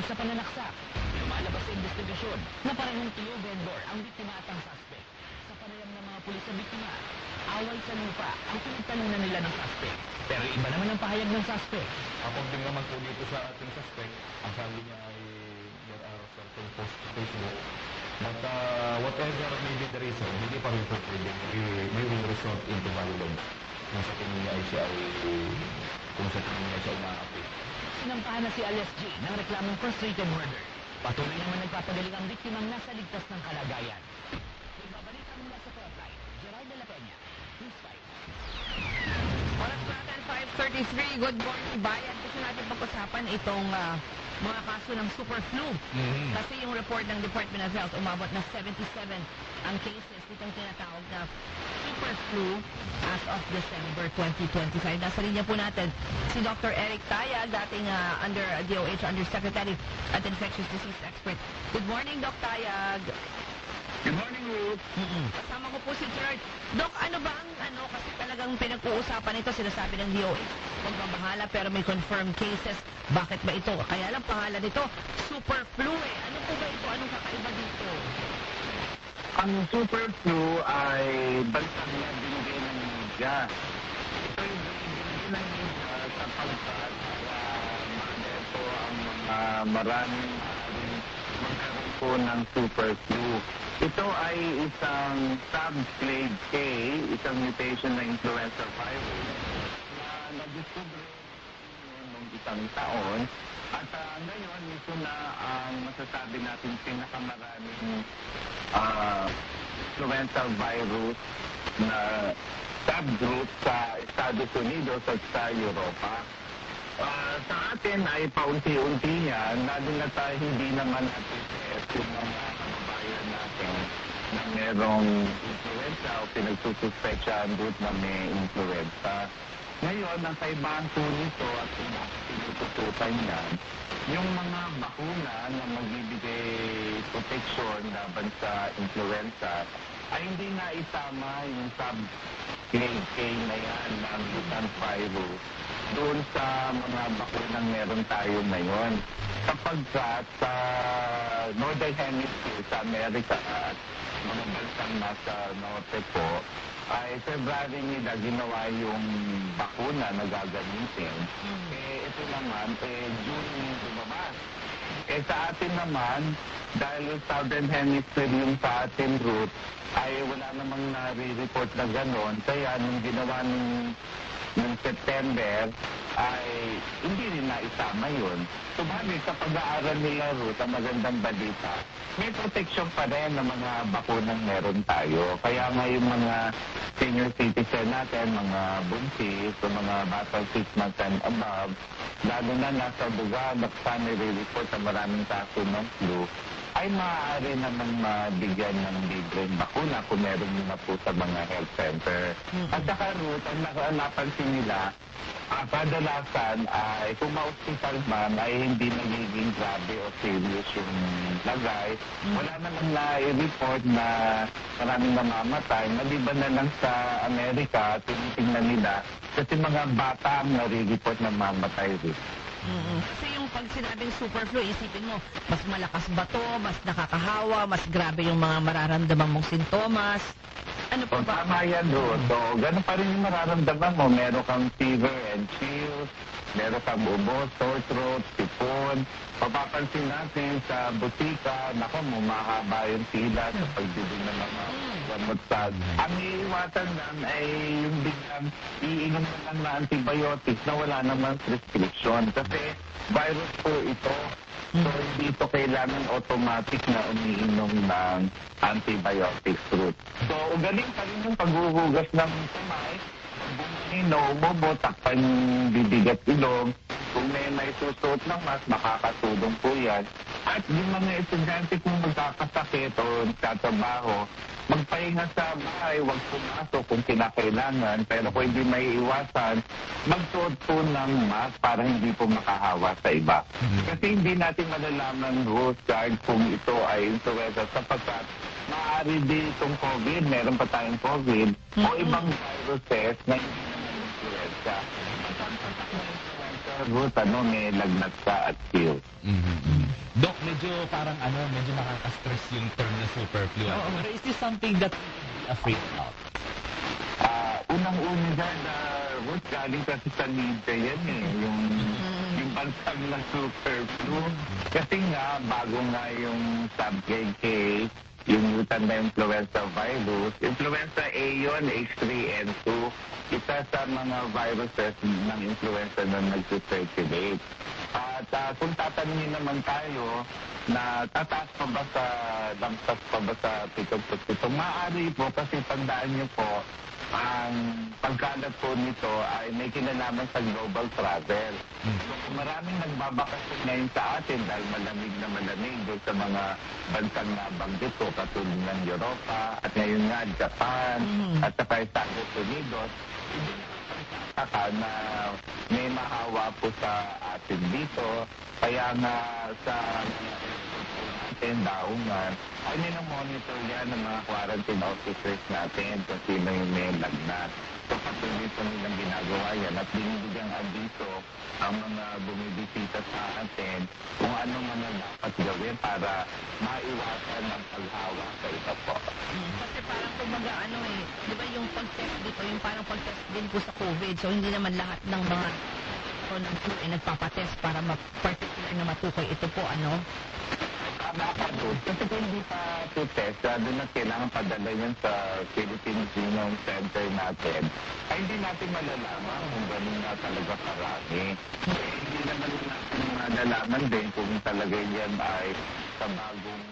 umano'y sa pananaksak. Lumalabas sa investigasyon na parehong tuyo vendor ang biktima at ang suspect. Sa panayam ng mga pulis sa biktima, away sa lupa ang pinagtalunan nila ng suspect. Pero iba naman ang pahayag ng suspect. According naman po dito sa ating suspect, ang sabi niya ay there are certain posts sa Facebook. But whatever may be the reason, hindi pa rin po pwedeng may will result into violence. Kung sa tingin niya ay siya ay umaapi. Sinampahan na si alias G ng reklamong frustrated murder. Patuloy naman nagpapagaling ang biktimang nasa ligtas ng kalagayan. Ibabalita mula sa Frontline, Gerald de la Peña, News 5. Oras natin, 5:33. Good morning, bayan. Gusto natin pag-usapan itong mga kaso ng super flu. Kasi yung report ng Department of Health, umabot na 77 ang cases nitong tinatawag na super flu as of December 2025. Nasa linya po natin si Dr. Eric Tayag, dating under DOH Undersecretary at Infectious Disease Expert. Good morning, Doc Tayag. Good morning, Ruth. Kasama ko po si George. Doc, ano ba ang kasi talagang pinag-uusapan ito, sinasabi ng DOH, magbabahala pero may confirmed cases. Bakit ba ito? Kaya lang pangalan nito, super flu eh. Ano po ba ito? Anong kakaiba dito? Ang super flu ay bansang na binigay ng media. Ito yung binigay ng media sapagkat maneto ang mga maraming magkaroon po ng super flu. Ito ay isang subclade K, isang mutation ng influenza virus na na-discover noong isang taon. At ngayon, ito na ang masasabi natin pinakamaraming influenza virus na subgroup sa Estados Unidos at sa Europa. Sa atin ay paunti-unti yan, lalo na tayo hindi naman natin yung mga kababayan natin na merong influenza o pinagsususpetsyahan doon na may influenza. Ngayon, ang kaibahan po nito at kung bakit pinututukan yan, yung mga bakuna na magbibigay proteksyon laban sa influenza ay hindi na isama yung sub-grade K na yan ng mutant virus doon sa mga bakunang meron tayo ngayon. Kapagkat sa Northern Hemisphere, sa Amerika at mga bansang nasa norte po, ay February nila ginawa yung bakuna na gagamitin. Ito naman, June lumabas. Sa atin naman, dahil Southern Hemisphere yung sa atin route, ay wala namang nare-report na gano'n. Kaya nung ginawa ng September, ay hindi rin naisama yun. Subalit sa pag-aaral nila route, ang magandang balita, may protection pa rin ng mga bakunang meron tayo. Kaya nga yung mga senior citizen natin, mga buntis, o mga batang 6 months and above, lalo na nasa lugar na nire-report na maraming kaso ng flu, ay maaari naman mabigyan ng libreng bakuna kung meron na po sa mga health center. At saka root, ang napansin nila, kadalasan ay kung ma-hospital man ay hindi nagiging grabe o serious yung lagay. Wala naman na-report na maraming namamatay. Maliban na lang sa Amerika, tinitingnan nila kasi mga bata ang nare-report na mamatay rin. Kasi yung pag sinabing super flu, isipin mo, mas malakas ba to, mas nakakahawa, mas grabe yung mga mararamdaman mong sintomas. Ano po ba? Tama yan doon. So, ganun pa rin yung mararamdaman mo. Meron kang fever and chills, meron kang ubo, sore throat, sipon. Papapansin natin sa butika, nako mo, mahaba yung pila sa pagbili ng mga gamot sa... Ang iiwasan lang ay yung biglang iinom na lang na antibiotics na wala namang prescription. Kasi virus po ito. So, hindi ito kailangan automatic na umiinom ng antibiotics route. So, galing pa rin yung paghuhugas ng kamay, bumino, umubo, takpan yung bibigat ilong. Kung may susuot ng mask, makakatulong po yan. At yung mga estudyante kung magkakasakit o nagtatrabaho, magpahinga sa bahay, huwag pumasok kung kinakailangan. Pero kung hindi may iwasan, magsuot po ng mask para hindi po makahawa sa iba. Kasi hindi natin malalaman host guard kung ito ay influenza sapagkat maaari din itong COVID, meron pa tayong COVID, o ibang viruses na hindi naman influenza. Ang patak ng influenza Ruth, may lagnat ka at feel. Dok, medyo parang medyo nakaka-stress yung term na super flu. Pero is this something that we should be afraid of? Unang-una dyan, Ruth, galing kasi sa media yan yung bansang na super flu. Kasi nga, bago nga yung subject case, yung mutant na influenza virus. Influenza A yun, H3N2. Isa sa mga viruses ng influenza na nag-circulate. At kung tatanungin naman tayo na tataas pa ba sa lampas pa ba sa pitong maaari po kasi tandaan niyo po ang pagkalat po nito ay may kinalaman sa global travel. So, maraming nagbabakasyon ngayon sa atin dahil malamig na malamig doon sa mga bansang nabanggit ko katulad ng Europa at ngayon nga Japan at saka Estados Unidos. Hindi nakakataka na may mahawa po sa atin dito. Kaya nga sa natin, daungan, ay monitor yan ng mga quarantine officers natin kung sino yung may lagnat. So patuloy po nilang ginagawa yan at binibigyang abiso ang mga bumibisita sa atin kung ano mga dapat gawin para maiwasan ang paghawa sa iba po. Kasi parang kumbaga di ba yung pag-test dito, yung parang pag-test din po sa COVID. So hindi naman lahat ng mga ng flu ay nagpapatest para particular na matukoy. Ito po Kasi kung hindi pa test, doon na kailangan padala yan sa Philippine Genome Center natin, ay hindi natin malalaman kung gano'n nga talaga karami. Hindi naman natin malalaman din kung talaga yan ay sa bagong